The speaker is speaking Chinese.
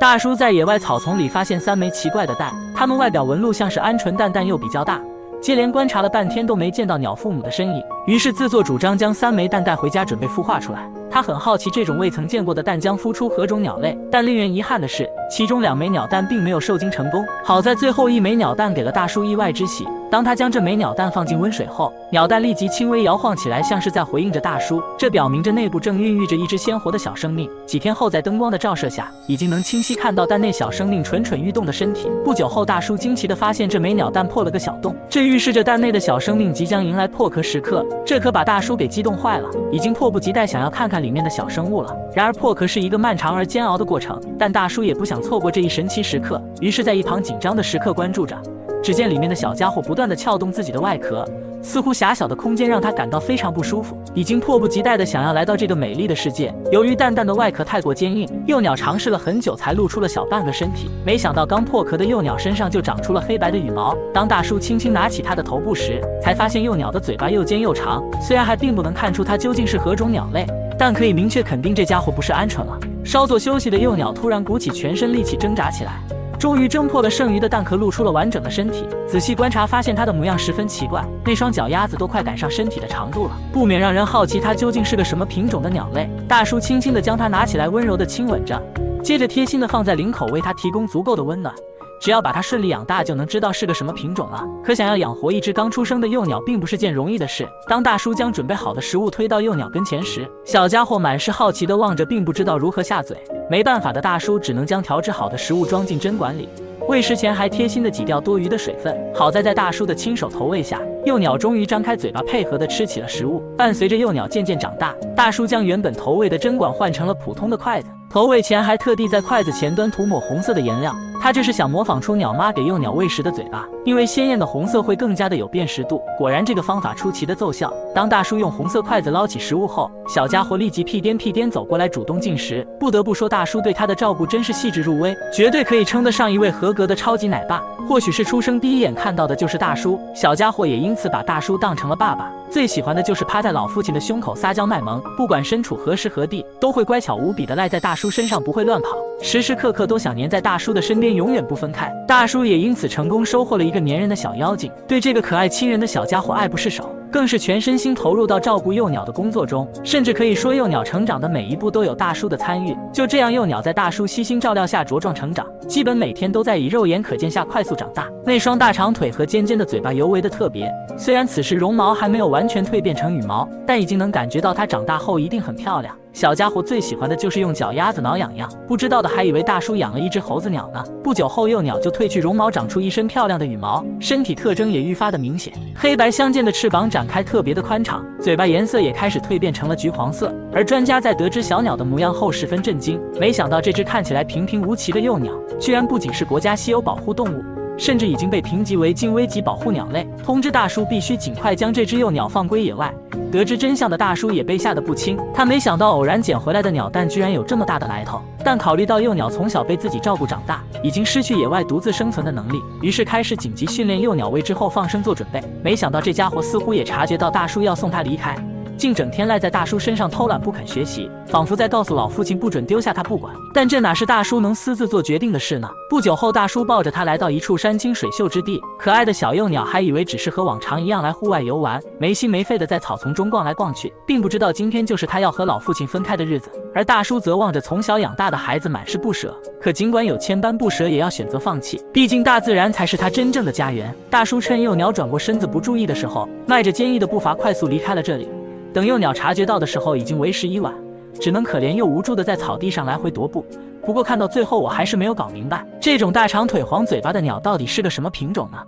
大叔在野外草丛里发现3枚奇怪的蛋，它们外表纹路像是鹌鹑蛋，但又比较大。接连观察了半天都没见到鸟父母的身影，于是自作主张将3枚蛋带回家，准备孵化出来。他很好奇这种未曾见过的蛋将孵出何种鸟类，但令人遗憾的是，其中2枚鸟蛋并没有受精成功。好在最后1枚鸟蛋给了大叔意外之喜。当他将这枚鸟蛋放进温水后，鸟蛋立即轻微摇晃起来，像是在回应着大叔，这表明着内部正孕育着一只鲜活的小生命。几天后，在灯光的照射下，已经能清晰看到蛋内小生命蠢蠢欲动的身体。不久后，大叔惊奇地发现这枚鸟蛋破了个小洞，这预示着蛋内的小生命即将迎来破壳时刻。这可把大叔给激动坏了，已经迫不及待想要看看里面的小生物了。然而破壳是一个漫长而煎熬的过程，但大叔也不想错过这一神奇时刻，于是在一旁紧张地时刻关注着。只见里面的小家伙不断地撬动自己的外壳，似乎狭小的空间让他感到非常不舒服，已经迫不及待地想要来到这个美丽的世界。由于蛋蛋的外壳太过坚硬，幼鸟尝试了很久才露出了小半个身体，没想到刚破壳的幼鸟身上就长出了黑白的羽毛。当大叔轻轻拿起它的头部时，才发现幼鸟的嘴巴又尖又长，虽然还并不能看出它究竟是何种鸟类，但可以明确肯定这家伙不是鹌鹑了。稍作休息的幼鸟突然鼓起全身力气挣扎起来，终于挣破了剩余的蛋壳，露出了完整的身体。仔细观察，发现它的模样十分奇怪，那双脚丫子都快赶上身体的长度了，不免让人好奇它究竟是个什么品种的鸟类。大叔轻轻地将它拿起来，温柔地亲吻着，接着贴心地放在领口，为它提供足够的温暖。只要把它顺利养大，就能知道是个什么品种了。可想要养活一只刚出生的幼鸟，并不是件容易的事。当大叔将准备好的食物推到幼鸟跟前时，小家伙满是好奇地望着，并不知道如何下嘴。没办法的大叔只能将调制好的食物装进针管里，喂食前还贴心地挤掉多余的水分。好在在大叔的亲手投喂下，幼鸟终于张开嘴巴，配合地吃起了食物。伴随着幼鸟渐渐长大，大叔将原本投喂的针管换成了普通的筷子。投喂前还特地在筷子前端涂抹红色的颜料，他这是想模仿出鸟妈给幼鸟喂食的嘴巴，因为鲜艳的红色会更加的有辨识度。果然这个方法出奇的奏效。当大叔用红色筷子捞起食物后，小家伙立即屁颠屁颠走过来主动进食。不得不说，大叔对他的照顾真是细致入微，绝对可以称得上一位合格的超级奶爸。或许是出生第一眼看到的就是大叔，小家伙也因此把大叔当成了爸爸。最喜欢的就是趴在老父亲的胸口撒娇卖萌，不管身处何时何地，都会乖巧无比的赖在大叔身上，不会乱跑，时时刻刻都想黏在大叔的身边，永远不分开。大叔也因此成功收获了一个粘人的小妖精，对这个可爱亲人的小家伙爱不释手，更是全身心投入到照顾幼鸟的工作中，甚至可以说幼鸟成长的每一步都有大叔的参与。就这样，幼鸟在大叔悉心照料下茁壮成长，基本每天都在以肉眼可见下快速长大。那双大长腿和尖尖的嘴巴尤为的特别，虽然此时绒毛还没有完全蜕变成羽毛，但已经能感觉到它长大后一定很漂亮。小家伙最喜欢的就是用脚丫子挠痒痒，不知道的还以为大叔养了一只猴子鸟呢。不久后，幼鸟就褪去绒毛，长出一身漂亮的羽毛，身体特征也愈发的明显，黑白相间的翅膀展开特别的宽敞，嘴巴颜色也开始蜕变成了橘黄色。而专家在得知小鸟的模样后十分震惊，没想到这只看起来平平无奇的幼鸟，居然不仅是国家稀有保护动物，甚至已经被评级为近危级保护鸟类，通知大叔必须尽快将这只幼鸟放归野外。得知真相的大叔也被吓得不轻，他没想到偶然捡回来的鸟蛋居然有这么大的来头，但考虑到幼鸟从小被自己照顾长大，已经失去野外独自生存的能力，于是开始紧急训练幼鸟，为之后放生做准备。没想到这家伙似乎也察觉到大叔要送他离开，竟整天赖在大叔身上偷懒不肯学习，仿佛在告诉老父亲不准丢下他不管。但这哪是大叔能私自做决定的事呢？不久后，大叔抱着他来到一处山清水秀之地，可爱的小幼鸟还以为只是和往常一样来户外游玩，没心没肺的在草丛中逛来逛去，并不知道今天就是他要和老父亲分开的日子。而大叔则望着从小养大的孩子满是不舍，可尽管有千般不舍，也要选择放弃，毕竟大自然才是他真正的家园。大叔趁幼鸟转过身子不注意的时候，迈着坚毅的步伐快速离开了这里。等幼鸟察觉到的时候，已经为时已晚，只能可怜又无助的在草地上来回踱步。不过看到最后，我还是没有搞明白，这种大长腿黄嘴巴的鸟到底是个什么品种呢？